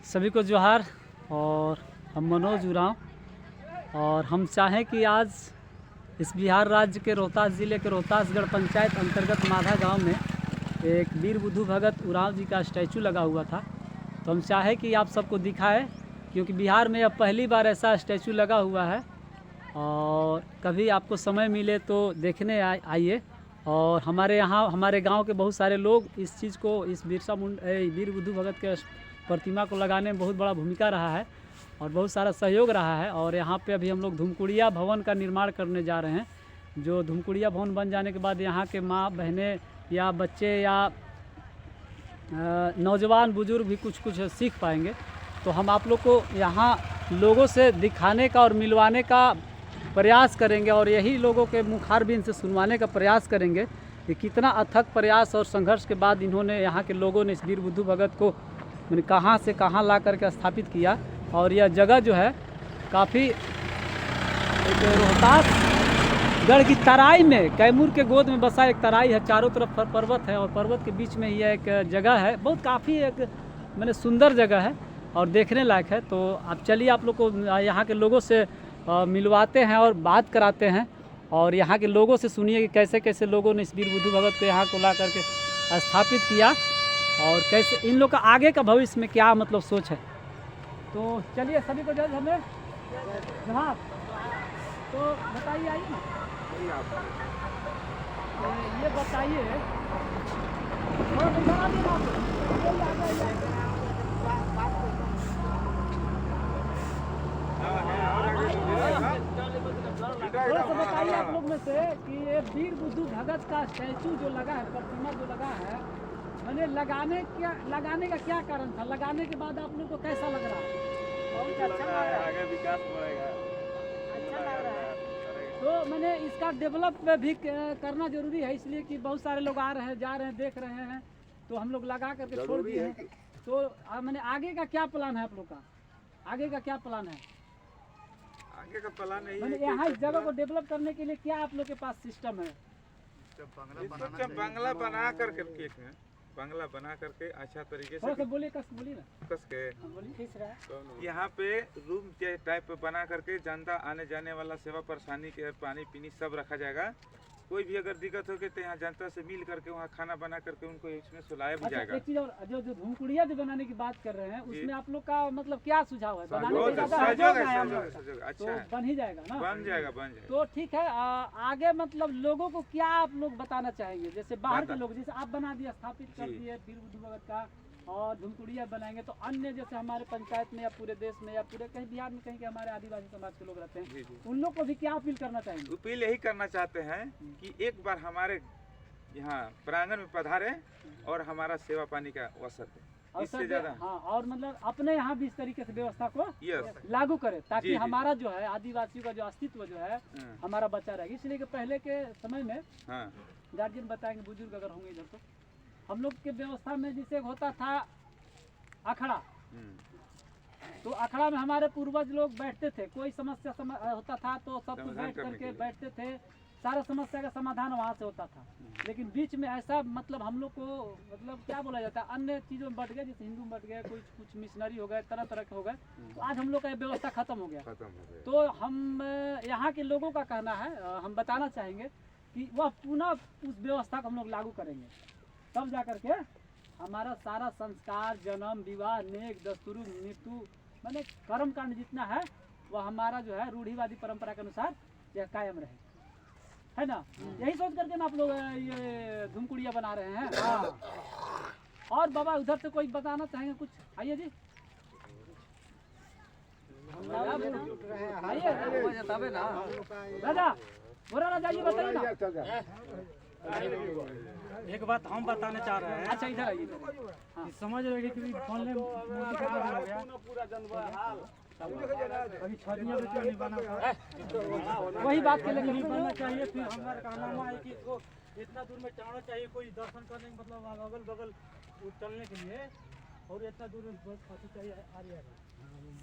सभी को जोहार। और हम मनोज उरांव और हम चाहें कि आज इस बिहार राज्य के रोहतास ज़िले के रोहतासगढ़ पंचायत अंतर्गत माधा गांव में एक वीर बुद्धू भगत उरांव जी का स्टैचू लगा हुआ था। तो हम चाहें कि आप सबको दिखाएं, क्योंकि बिहार में अब पहली बार ऐसा स्टैचू लगा हुआ है। और कभी आपको समय मिले तो देखने आइए। और हमारे यहाँ हमारे गांव के बहुत सारे लोग इस चीज़ को, इस वीर बुद्धू भगत के प्रतिमा को लगाने में बहुत बड़ा भूमिका रहा है और बहुत सारा सहयोग रहा है। और यहाँ पे अभी हम लोग धूमकुड़िया भवन का निर्माण करने जा रहे हैं, जो धूमकुड़िया भवन बन जाने के बाद यहाँ के माँ बहनें या बच्चे या नौजवान बुजुर्ग भी कुछ कुछ सीख पाएंगे। तो हम आप लोग को यहाँ लोगों से दिखाने का और मिलवाने का प्रयास करेंगे और यही लोगों के मुखारबिन से सुनवाने का प्रयास करेंगे कि कितना अथक प्रयास और संघर्ष के बाद इन्होंने, यहाँ के लोगों ने इस वीर बुद्धू भगत को मैंने कहाँ से कहाँ ला करके स्थापित किया। और यह जगह जो है काफ़ी रोहतासगढ़ की तराई में, कैमूर के गोद में बसा एक तराई है, चारों तरफ पर्वत है और पर्वत के बीच में यह एक जगह है। बहुत काफ़ी एक मैंने सुंदर जगह है और देखने लायक है। तो आप चलिए, आप लोग को यहाँ के लोगों से मिलवाते हैं और बात कराते हैं और यहाँ के लोगों से सुनिए कि कैसे कैसे लोगों ने इस वीर बुद्धू भगत को यहाँ को ला करके स्थापित किया और कैसे इन लोग का आगे का भविष्य में क्या मतलब सोच है। तो चलिए सभी को जज हमें जनाब, तो बताइए, आइए ना, ये बताइए थोड़ा सा बताइए आप लोग में से कि ये वीर बुद्धू भगत का स्टैचू जो लगा है, प्रतिमा जो लगा है, मैंने लगाने का क्या कारण था? लगाने के बाद आप लोग को कैसा लग रहा है? बहुत अच्छा लग रहा है, आगे विकास बढ़ेगा, अच्छा लग रहा है। तो मैंने इसका डेवलप भी करना जरूरी है, इसलिए कि बहुत सारे लोग आ रहे हैं, जा रहे हैं, देख रहे हैं, तो हम लोग लगा करके छोड़ दिए हैं। तो मैंने आगे का क्या प्लान है आप लोग का? आगे का क्या प्लान है? आगे का प्लान नहीं मैंने है। यहाँ इस जगह को डेवलप करने के लिए क्या आप लोग के पास सिस्टम है? बंगला बना करके बंगला बना करके अच्छा तरीके से बोलिए, बोलिए ना, कस के यहाँ पे रूम टाइप पे बना करके जनता आने जाने वाला सेवा परेशानी के पानी पीनी सब रखा जाएगा। कोई भी अगर दिक्कत हो तो यहाँ जनता से मिल करके वहाँ खाना बना करके उनको इसमें सुलाया भी जाएगा। एक चीज और, जो धूमकुड़िया जो बनाने की बात कर रहे हैं, उसमें आप लोग का मतलब क्या सुझाव है? बनाने बहुत का अच्छा है, बन ही जाएगा ना? बन जाएगा। तो ठीक है, आगे मतलब लोगों को क्या आप लोग बताना चाहेंगे? जैसे बाहर के लोग, जैसे आप बना दिए, स्थापित कर दिए वीर बुद्धू भगत का, और धूमकुड़िया बनाएंगे, तो अन्य जैसे हमारे पंचायत में या पूरे देश में या पूरे कहीं बिहार में कहीं के हमारे आदिवासी समाज के लोग रहते हैं, उन लोग को भी क्या अपील करना चाहेंगे? अपील यही करना चाहते हैं कि एक बार हमारे यहाँ प्रांगण में पधारे और हमारा सेवा पानी का अवसर दे, इससे ज्यादा। हाँ, और मतलब अपने यहाँ भी इस तरीके से व्यवस्था को लागू करे, ताकि जी, हमारा जो है आदिवासियों का जो अस्तित्व जो है हमारा बचा रहेगा। इसलिए कि पहले के समय में गार्जियन बताएंगे, बुजुर्ग अगर होंगे इधर, तो हम लोग के व्यवस्था में जैसे होता था अखड़ा, तो अखड़ा में हमारे पूर्वज लोग बैठते थे, कोई समस्या होता था तो सब कुछ बैठ करके बैठते थे, सारा समस्या का समाधान वहाँ से होता था। लेकिन बीच में ऐसा मतलब हम लोग को मतलब क्या बोला जाता है, अन्य चीज़ों में बढ़ गए, जैसे हिंदू में बढ़ गए, कुछ मिशनरी हो गए, तरह तरह के हो गए, तो आज हम लोग का ये व्यवस्था खत्म हो गया। तो हम यहाँ के लोगों का कहना है, हम बताना चाहेंगे कि वह पुनः उस व्यवस्था को हम लोग लागू करेंगे, तब जा करके हमारा सारा संस्कार, जन्म, विवाह, नेक, दस्तूर, मृत्यु, मैंने कर्म कांड जितना है वह हमारा जो है रूढ़िवादी परंपरा के अनुसार यह कायम रहे, है ना? यही सोच करके ना आप लोग ये धूमकुड़िया बना रहे हैं। और बाबा उधर से कोई बताना चाहेंगे कुछ? आइए जी, आइए राजा, बोरा राजा, ये बताइए ना। एक बात हम बताना चाह रहे हैं। अच्छा, इधर आइए। समझ रहे कि बोलने हो गया, अभी छड़ियाँ भी नहीं बना, वही बात के लिए नहीं बनना चाहिए। फिर हमारा कहना है कि इसको इतना दूर में चढ़ना चाहिए, कोई दर्शन करने में मतलब अगल बगल चलने के लिए, और इतना दूर में बस खासी चाहिए आ रही है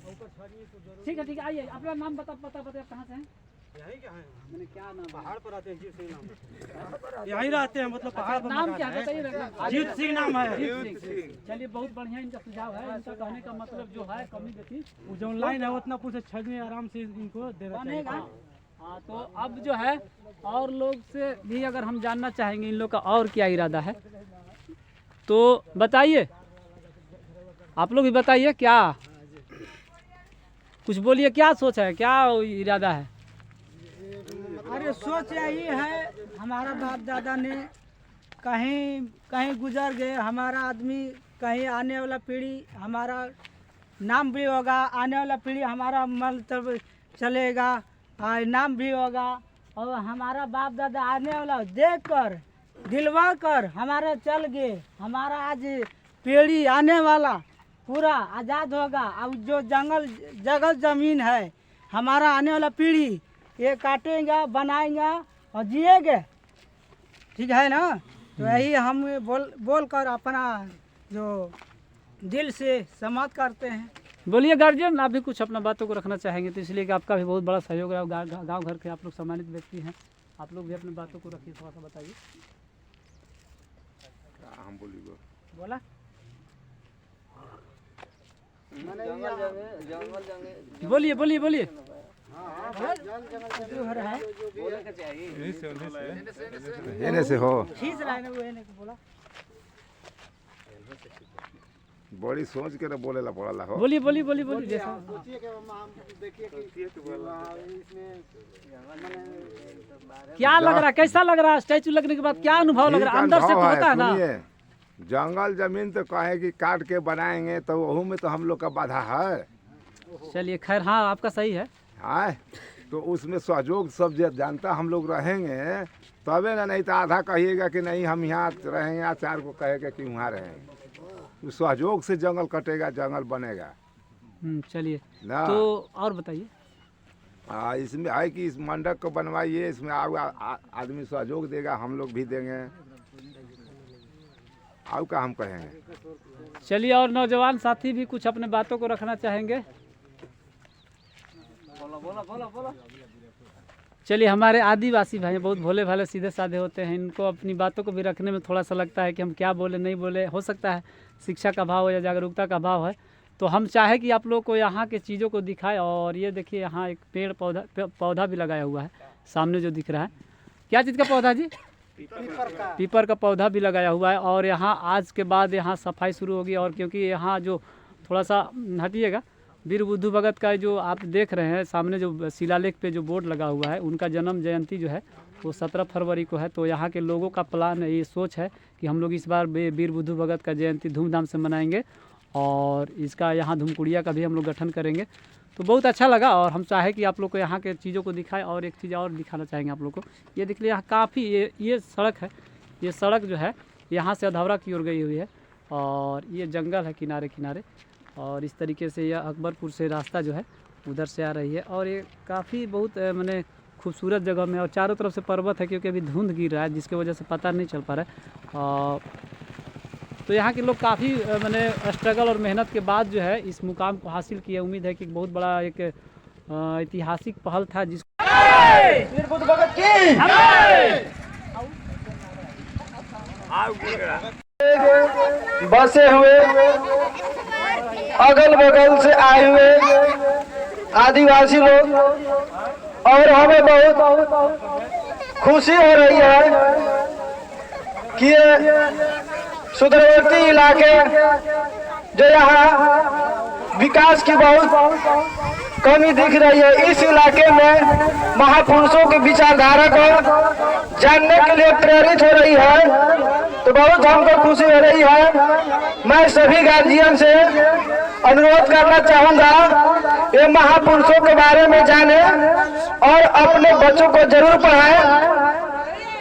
ऊपर छड़िए तो जरूर। ठीक है, आइए, अपना नाम पता कहाँ से हैं? यही क्या है? मैंने क्या नाम है? पहाड़ पर आते हैं, जीत सिंह नाम है। यहीं रहते हैं, मतलब पहाड़ पर नाम मकान क्या है। बताइए ना। जीत सिंह नाम है। जीत सिंह। चलिए बहुत बढ़िया इनका सुझाव है। इनका कहने का मतलब जो है कमी देखी वो जो लाइन है उतना पुल से छत में आराम से इनको देना चाहिए। बनेगा। हाँ तो अब जो है और लोग से भी अगर हम जानना चाहेंगे इन लोग का और क्या इरादा है, तो बताइए, आप लोग भी बताइए क्या कुछ बोलिए, क्या सोच है, क्या इरादा है? अरे सोच यही है, हमारा बाप दादा ने कहीं कहीं गुजर गए, हमारा आदमी कहीं आने वाला पीढ़ी हमारा नाम भी होगा, आने वाला पीढ़ी हमारा मतलब चलेगा, नाम भी होगा, और हमारा बाप दादा आने वाला देख कर दिलवा कर हमारे चल गए, हमारा आज पीढ़ी आने वाला पूरा आज़ाद होगा। अब जो जगह ज़मीन है हमारा आने वाला पीढ़ी ये काटेंगे, बनाएंगे और जिएंगे, ठीक है ना? तो यही हम बोल कर अपना जो दिल से समाप्त करते हैं। बोलिए गार्जियन, आप भी कुछ अपना बातों को रखना चाहेंगे तो इसलिए कि आपका भी बहुत बड़ा सहयोग है, गांव घर के आप लोग सम्मानित व्यक्ति हैं, आप लोग भी अपनी बातों को रखिए, थोड़ा सा बताइए। हम बोलिए बोला बोलिए बोलिए बोलिए। एने से हो खींच रहा है ना वो, एने को बोला। बड़ी सोच के ना बोलेला पड़ला हो। बोलिए बोलिए बोलिए बोलिए जैसा क्या लग रहा है, कैसा लग रहा है स्टैचू लगने के बाद, क्या अनुभव लग रहा है अंदर से? तो होता है ना, जंगल जमीन तो कहे कि काट के बनाएंगे तो वहू में तो हम लोग का बाधा है। चलिए खैर, हाँ आपका सही है। हाँ तो उसमें सहयोग सब जानता हम लोग रहेंगे तबे ना, नहीं तो आधा कहिएगा कि नहीं हम यहाँ रहेंगे, या चार को कहेगा कि वहाँ रहेंगे। तो सहयोग से जंगल कटेगा, जंगल बनेगा चलिए ना। तो और बताइए। इसमें है कि इस मंडप को बनवाइए, इसमें आदमी सहयोग देगा, हम लोग भी देंगे, और क्या हम कहेंगे। चलिए और नौजवान साथी भी कुछ अपने बातों को रखना चाहेंगे। चलिए, हमारे आदिवासी भाई बहुत भोले भाले सीधे साधे होते हैं, इनको अपनी बातों को भी रखने में थोड़ा सा लगता है कि हम क्या बोले नहीं बोले, हो सकता है शिक्षा का अभाव है या जागरूकता का अभाव है। तो हम चाहे कि आप लोग को यहाँ के चीज़ों को दिखाए। और ये देखिए यहाँ एक पेड़ पौधा भी लगाया हुआ है सामने जो दिख रहा है, क्या चीज़ का पौधा जी? पीपर का पौधा भी लगाया हुआ है। और यहाँ आज के बाद यहाँ सफाई शुरू होगी। और क्योंकि यहाँ जो थोड़ा सा हटिएगा, वीर बुद्धू भगत का जो आप देख रहे हैं सामने जो शिलालेख पे जो बोर्ड लगा हुआ है, उनका जन्म जयंती जो है वो 17 फरवरी को है। तो यहाँ के लोगों का प्लान ये सोच है कि हम लोग इस बार वीर बुद्धू भगत का जयंती धूमधाम से मनाएंगे और इसका यहाँ धूमकुड़िया का भी हम लोग गठन करेंगे। तो बहुत अच्छा लगा और हम चाहे कि आप लोग को यहाँ के चीज़ों को दिखाएं। और एक चीज़ और दिखाना चाहेंगे आप लोग को, ये देख लीजिए यहाँ काफ़ी ये सड़क है, ये सड़क जो है यहाँ से अधौरा की ओर गई हुई है और ये जंगल है किनारे किनारे। और इस तरीके से यह अकबरपुर से रास्ता जो है उधर से आ रही है। और ये काफ़ी बहुत मैंने खूबसूरत जगह में, और चारों तरफ से पर्वत है क्योंकि अभी धुंध गिर रहा है जिसकी वजह से पता नहीं चल पा रहा है। तो यहाँ के लोग काफ़ी मैंने स्ट्रगल और मेहनत के बाद जो है इस मुकाम को हासिल किया। उम्मीद है कि बहुत बड़ा एक ऐतिहासिक पहल था जिस बसे हुए अगल बगल से आए हुए आदिवासी लोग, और हमें बहुत खुशी हो रही है कि सुदूरवर्ती इलाके जो यहाँ विकास की बहुत कमी दिख रही है, इस इलाके में महापुरुषों की विचारधारा को जानने के लिए प्रेरित हो रही है। तो बहुत हमको खुशी हो रही है। मैं सभी गार्जियन से अनुरोध करना चाहूँगा, ये महापुरुषों के बारे में जाने और अपने बच्चों को जरूर पढ़ाएं,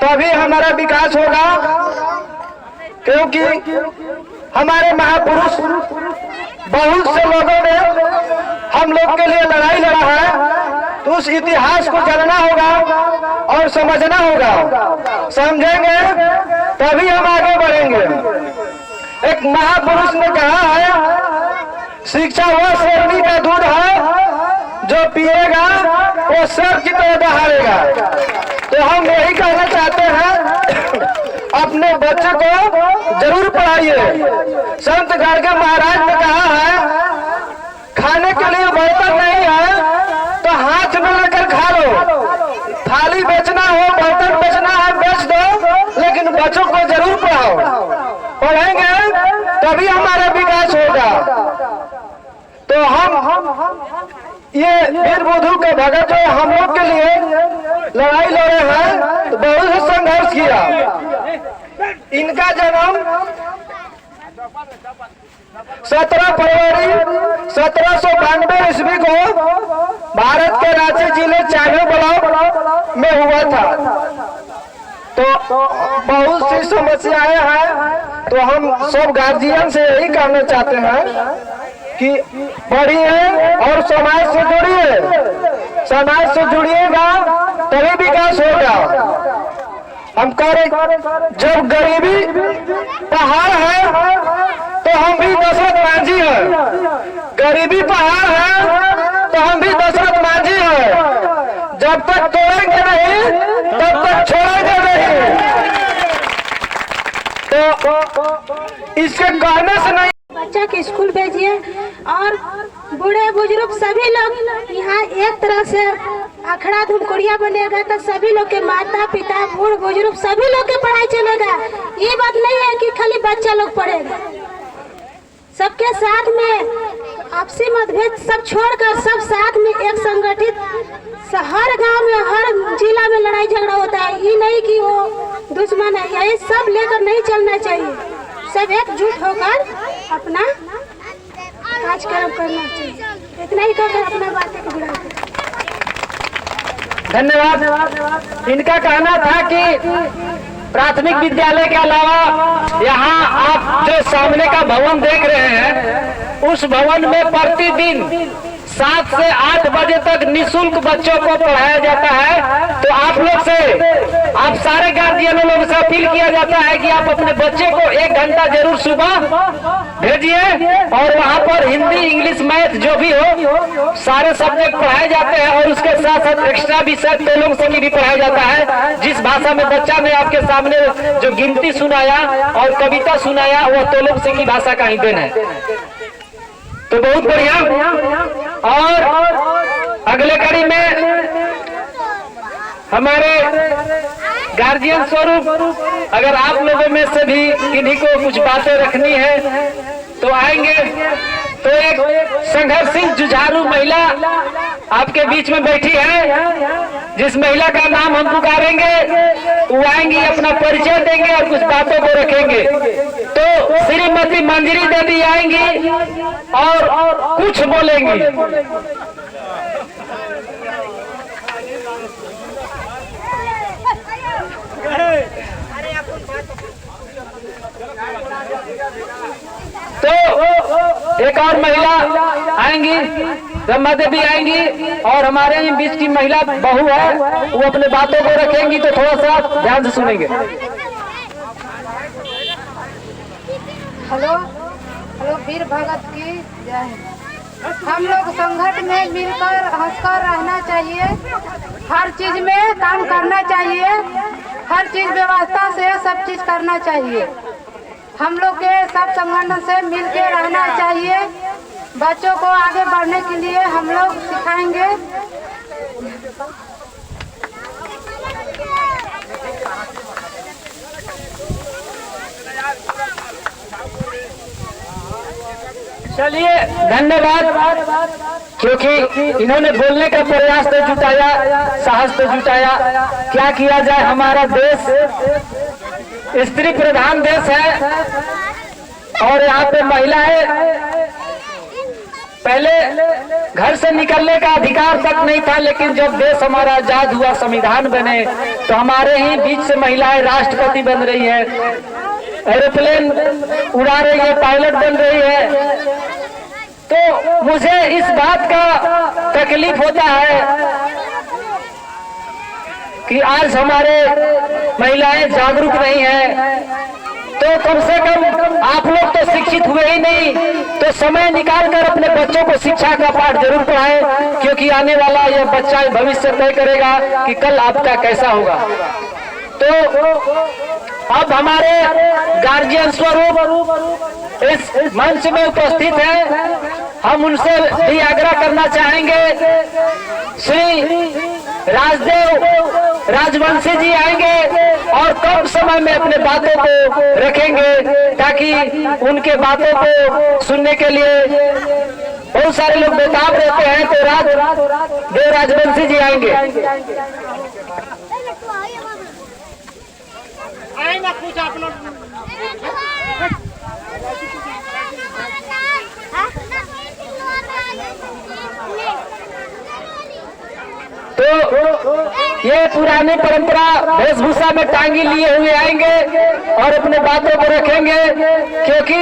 तभी हमारा विकास होगा। क्योंकि हमारे महापुरुष बहुत से लोगों ने हम लोग के लिए लड़ाई लड़ा है, तो उस इतिहास को जानना होगा और समझना होगा। समझेंगे तभी हम आगे बढ़ेंगे। एक महापुरुष ने कहा है, शिक्षा वह शेरनी का दूध है जो पिएगा वो वो सर की तरह दहाड़ेगा। तो हम यही कहना चाहते हैं, अपने बच्चे को जरूर पढ़ाइए। संत गाड़गे महाराज ने कहा है, खाने के लिए बर्तन नहीं है तो हाथ में लेकर खा लो। थाली बेचना हो, बर्तन बेचना है, बेच दो, लेकिन बच्चों को जरूर पढ़ाओ। पढ़ेंगे तभी हमारा विकास होगा। तो हम ये वीर बुद्धू के भगत जो हम लोग के लिए लड़ाई लड़े हैं, तो बहुत ही संघर्ष किया। इनका जन्म 17 फरवरी 1792 ईस्वी को भारत के रांची जिले चांगो ब्लॉक में हुआ था। तो बहुत सी समस्याएं हैं। तो हम सब गार्जियन से यही कहना चाहते हैं कि पढ़िए और समाज से जुड़िए। समाज से जुड़िएगा तभी विकास होगा। हम कह रहे, जब गरीबी पहाड़ है तो हम भी दशरथ मांझी है। गरीबी पहाड़ है तो हम भी दशरथ मांझी है। जब तक तोड़ेंगे नहीं तब तक छोड़ेंगे नहीं। तो इसके कहने से नहीं, बच्चा के स्कूल भेजिए और बूढ़े बुजुर्ग सभी लोग यहाँ एक तरह से अखड़ा धुमकुड़िया बनेगा तो सभी लोग के माता पिता बूढ़ बुजुर्ग सभी लोग के पढ़ाई चलेगा। ये बात नहीं है कि खाली बच्चा लोग पढ़ेगा। सबके साथ में आपसी मतभेद सब छोड़कर सब साथ में एक संगठित, हर गांव में हर जिला में लड़ाई झगड़ा होता है। ये नहीं कि वो दुश्मन है, यही सब लेकर नहीं चलना चाहिए। सब एकजुट होकर अपना कार्यक्रम करना चाहिए। इतना ही कहकर अपना बातें को बुरा धन्यवाद। इनका कहना था कि प्राथमिक विद्यालय के अलावा यहाँ आप जो सामने का भवन देख रहे हैं, उस भवन में प्रतिदिन 7 से 8 बजे तक निःशुल्क बच्चों को पढ़ाया जाता है। तो आप लोग से, आप सारे गार्जियनों लोगों से अपील किया जाता है कि आप अपने बच्चे को 1 घंटा जरूर सुबह भेजिए और वहाँ पर हिंदी, इंग्लिश, मैथ जो भी हो सारे सब्जेक्ट पढ़ाए जाते हैं। और उसके साथ साथ एक्स्ट्रा विषय तोलुंग संगी भी पढ़ाया जाता है। जिस भाषा में बच्चा ने आपके सामने जो गिनती सुनाया और कविता सुनाया, वो तोलुंग संगी भाषा का ही देन है। तो बहुत बढ़िया। और अगले कड़ी में हमारे गार्जियन स्वरूप, अगर आप लोगों में से भी किन्हीं को कुछ बातें रखनी है तो आएंगे। तो एक संघर्षशील जुझारू महिला आपके बीच में बैठी है, जिस महिला का नाम हम पुकारेंगे वो आएंगी, अपना परिचय देंगे और कुछ बातों को रखेंगे। तो श्रीमती मंजरी देवी आएंगी और कुछ बोलेंगी। तो एक और महिला आएंगी, ब्रह्मा देवी आएंगी और हमारे ही बीच की महिला बहू है, वो अपने बातों को रखेंगी। तो थोड़ा सा ध्यान से सुनेंगे। हेलो हेलो, वीर भगत की जय। हम लोग संगठन में मिलकर हंसकर रहना चाहिए, हर चीज में काम करना चाहिए, हर चीज व्यवस्था से सब चीज करना चाहिए। हम लोग के सब संगठन से मिलके रहना चाहिए। बच्चों को आगे बढ़ने के लिए हम लोग सिखाएंगे। चलिए, धन्यवाद। क्योंकि इन्होंने बोलने का प्रयास तो जुटाया, साहस तो जुटाया। क्या किया जाए, हमारा देश स्त्री प्रधान देश है और यहाँ पे महिलाएं पहले घर से निकलने का अधिकार तक नहीं था, लेकिन जब देश हमारा आजाद हुआ, संविधान बने, तो हमारे ही बीच से महिलाएं राष्ट्रपति बन रही है, एरोप्लेन उड़ा रही है, पायलट बन रही है। तो मुझे इस बात का तकलीफ होता है कि आज हमारे महिलाएं जागरूक नहीं है। तो कम से कम आप लोग तो शिक्षित हुए ही नहीं, तो समय निकाल कर अपने बच्चों को शिक्षा का पाठ जरूर पढ़ाएं, क्योंकि आने वाला यह बच्चा भविष्य तय करेगा कि कल आपका कैसा होगा। तो अब हमारे गार्जियन स्वरूप इस मंच में उपस्थित हैं, हम उनसे भी आग्रह करना चाहेंगे। श्री राजवंशी जी आएंगे और कम समय में अपने बातों को रखेंगे, ताकि उनके बातों को सुनने के लिए बहुत सारे लोग बेताब रहते हैं। तो राजवंशी जी आएंगे। तो ये पुरानी परंपरा वेशभूषा में टांगी लिए हुए आएंगे और अपने बातों को रखेंगे, क्योंकि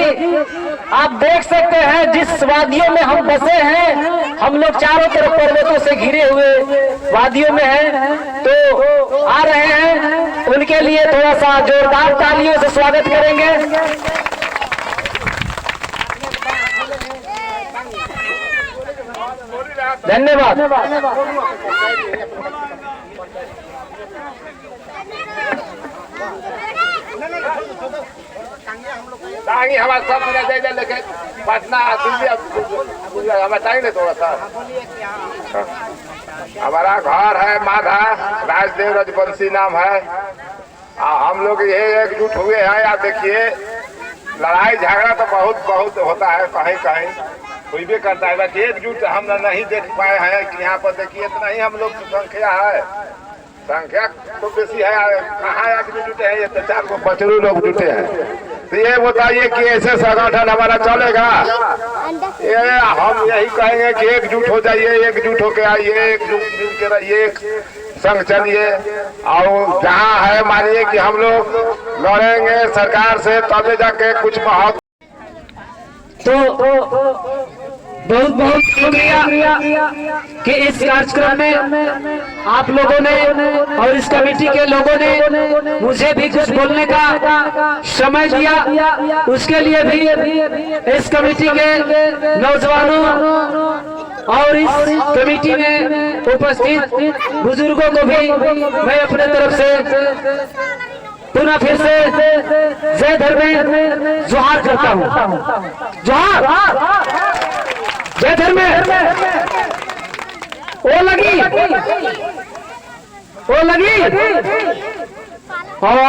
आप देख सकते हैं जिस वादियों में हम बसे हैं, हम लोग चारों तरफ पर्वतों से घिरे हुए वादियों में हैं। तो आ रहे हैं, उनके लिए थोड़ा सा जोरदार तालियों से स्वागत करेंगे। धन्यवाद। हमारा सब मिला जाएगा, लेकिन पटना हमें चाहिए थोड़ा सा। हमारा घर है माधा, राजदेव राजवंशी नाम है। हम लोग ये एकजुट हुए हैं। आप देखिए, लड़ाई झगड़ा तो बहुत होता है, कहीं कहीं हुई भी करता है, बस एकजुट हम नहीं देख पाए हैं कि यहाँ पर देखिए इतना ही हम लोग की संख्या है। संख्या तो बेसी है, कहाँ आदमी जुटे हैं, ये तो 4-5 लोग जुटे हैं। तो ये बताइए कि ऐसे संगठन हमारा चलेगा? ये हम यही कहेंगे कि एकजुट हो जाइए, एकजुट होके आइए, एकजुट मिल के रहिए, संग चलिए। और जहाँ है मानिए कि हम लोग लड़ेंगे सरकार से, तब जाके कुछ बहुत। तो बहुत बहुत शुक्रिया कि इस कार्यक्रम में आप लोगों ने और इस कमेटी के लोगों ने मुझे भी कुछ बोलने का समय दिया। उसके लिए भी इस कमेटी के नौजवानों और इस कमेटी में उपस्थित बुजुर्गों को भी मैं अपने तरफ से पुनः फिर से जय धर्मेंद्र जोहार करता हूँ। जोहार जय धर्मेंद्र। ओ लगी और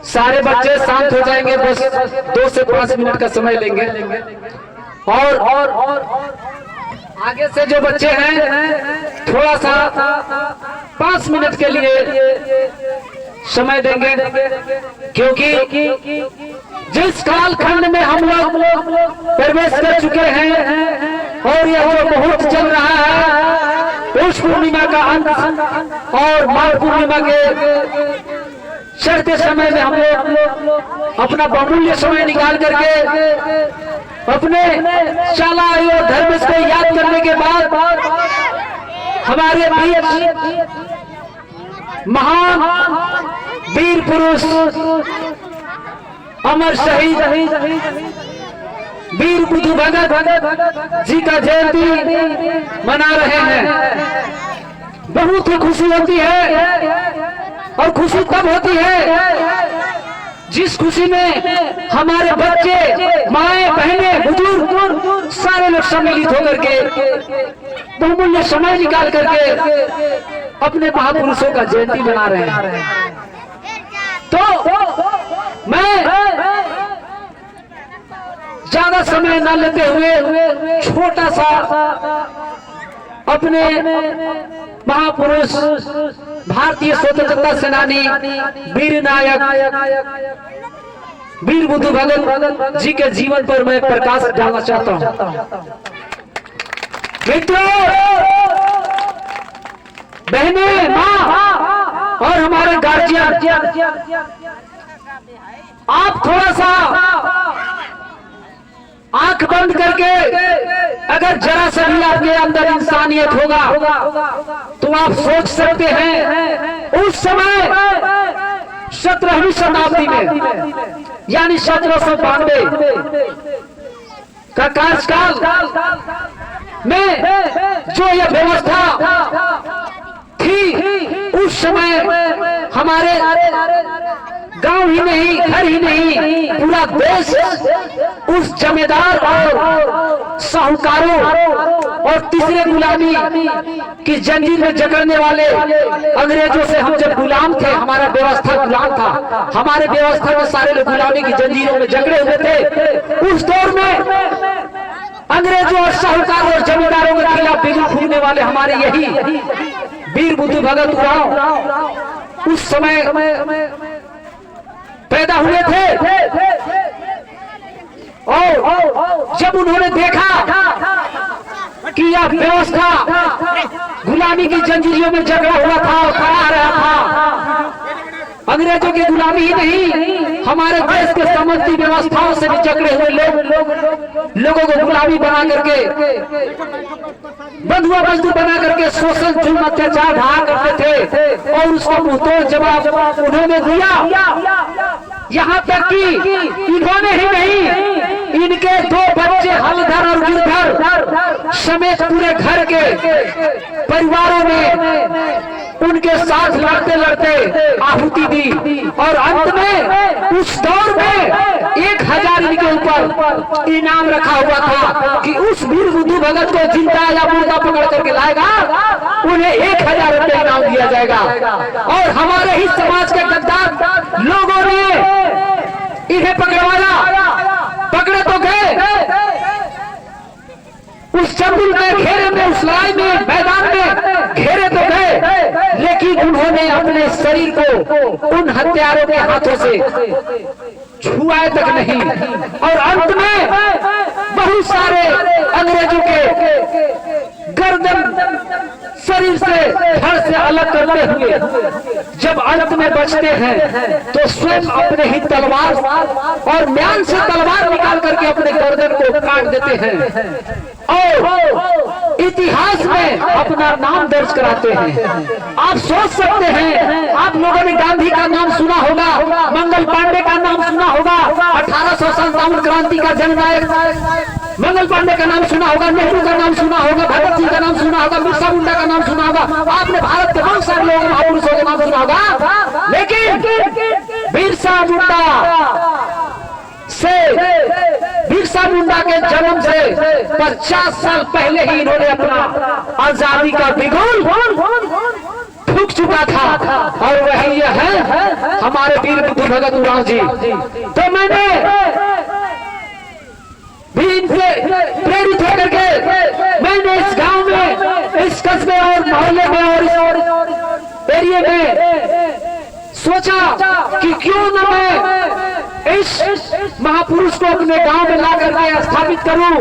सारे बच्चे शांत हो जाएंगे, बस 2 से 5 मिनट का समय लेंगे। और आगे से जो बच्चे हैं थोड़ा सा 5 मिनट के लिए समय देंगे, क्योंकि जिस कालखंड में हम लोग प्रवेश कर चुके हैं और यह जो बहुत चल रहा है, पौष पूर्णिमा का अंत और माघ पूर्णिमा के चढ़ते समय में हम लोग अपना बहुमूल्य समय निकाल करके अपने शाला और धर्म को याद करने के बाद हमारे बीच महान वीर पुरुष अमर शहीद वीर बुद्धू भगत जी का जयंती मना रहे हैं। बहुत ही खुशी होती है और खुशी तब होती है जिस खुशी में हमारे बच्चे, माएं, बहनें, बुजुर्ग सारे लोग सम्मिलित होकर के बहुमूल्य समय निकाल करके अपने महापुरुषों का जयंती मना रहे हैं। तो मैं ज्यादा समय न लेते हुए छोटा सा अपने महापुरुष भारतीय स्वतंत्रता सेनानी वीर नायक वीर बुद्धू भगत जी के जीवन पर मैं प्रकाश डालना चाहता हूं। मित्रों, बहनें, माँ और हमारे गार्जियन, आप थोड़ा सा आंख बंद करके अगर जरा सा भी आपके अंदर इंसानियत होगा तो आप सोच सकते हैं उस समय 17वीं शताब्दी में यानी 1792 का कार्यकाल में जो यह व्यवस्था थी, उस समय हमारे गांव ही नहीं, घर ही नहीं, पूरा देश उस जमींदार और साहूकारों और तीसरे गुलामी की जंजीर में जकड़ने वाले अंग्रेजों से हम जब गुलाम थे, हमारा व्यवस्था गुलाम था, हमारे व्यवस्था में सारे लोग गुलामी की जंजीरों में जकड़े हुए थे। उस दौर में अंग्रेजों और साहूकारों और जमींदारों के खिलाफ बिगुल फूंकने वाले हमारे यही वीर बुद्धू भगत उरांव उस समय पैदा हुए थे। और जब उन्होंने देखा कि यह व्यवस्था गुलामी की जंजीरों में जकड़ा हुआ था और खड़ा रहा था, अंग्रेजों की गुलामी ही नहीं, हमारे देश के समस्ती व्यवस्थाओं से भी जकड़े हुए लोगों को गुलामी बना करके, बंधुआ मजदूर बना करके शोषण जुल्म अत्याचार ढा करते थे और उसका मुंहतोड़ जवाब उन्होंने दिया। यहाँ तक कि इन्होंने ही नहीं, इनके 2 बच्चे हलधर और गिरधर समेत पूरे घर के परिवारों में उनके साथ लड़ते लड़ते आहुति दी और अंत में उस दौर में 1000 इनके ऊपर इनाम रखा हुआ था कि उस वीर बुद्धू भगत को जिंदा या मुर्दा पकड़ करके लाएगा, उन्हें 1000 रुपये इनाम दिया जाएगा। और हमारे ही समाज के गद्दार लोगों ने इन्हें पकड़वाया, पकड़े तो गए उस जंगल में, घेरे में, उस लड़ाई में, मैदान में घेरे तो गए, लेकिन उन्होंने अपने शरीर को उन हत्यारों के हाथों से छुआए तक नहीं। और अंत में बहुत सारे अंग्रेजों के गर्दन शरीर से, धड़ से अलग करते हुए जब अंत में बचते हैं तो स्वयं अपने ही तलवार और म्यान से तलवार निकाल करके अपने गर्दन को काट देते हैं और इतिहास में अपना नाम दर्ज कराते हैं। आप सोच सकते हैं, आप लोगों ने गांधी का नाम सुना होगा, मंगल पांडे का नाम सुना होगा, 1857 क्रांति का जननायक मंगल पांडे का नाम सुना होगा, नेहरू का नाम सुना होगा, भगत सिंह का नाम सुना होगा, बिरसा मुंडा का नाम सुना होगा, आपने भारत के बहुत सारे लोगों महापुरुषों के नाम सुना होगा, लेकिन बिरसा मुंडा के जन्म से 50 साल पहले ही इन्होंने अपना आजादी का बिगुल फूंक चुका था और वही यह है हमारे वीर बुद्धू भगत उरांव जी। तो मैंने भी इनसे प्रेरित होकर के मैंने इस गांव में, इस कस्बे और मोहल्ले में और एरिया में सोचा कि क्यों न मैं इस महापुरुष को अपने गांव में ला करके स्थापित करूं।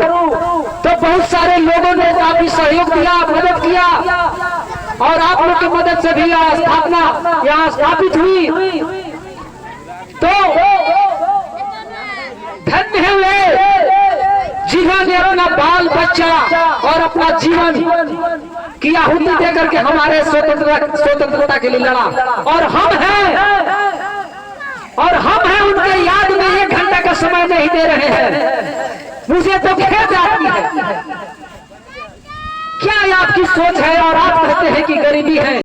तो बहुत सारे लोगों ने काफी सहयोग दिया, मदद किया और आप लोग की मदद से भी स्थापना यहाँ स्थापित हुई। तो धन्य है वे जिन्होंने अपना बाल बच्चा और अपना जीवन की आहुति देकर के हमारे स्वतंत्रता के लिए लड़ा। और हम हैं उनके याद में 1 घंटा का समय नहीं दे रहे हैं। मुझे तो खेद आती है, क्या आपकी सोच है और आप कहते हैं कि गरीबी है।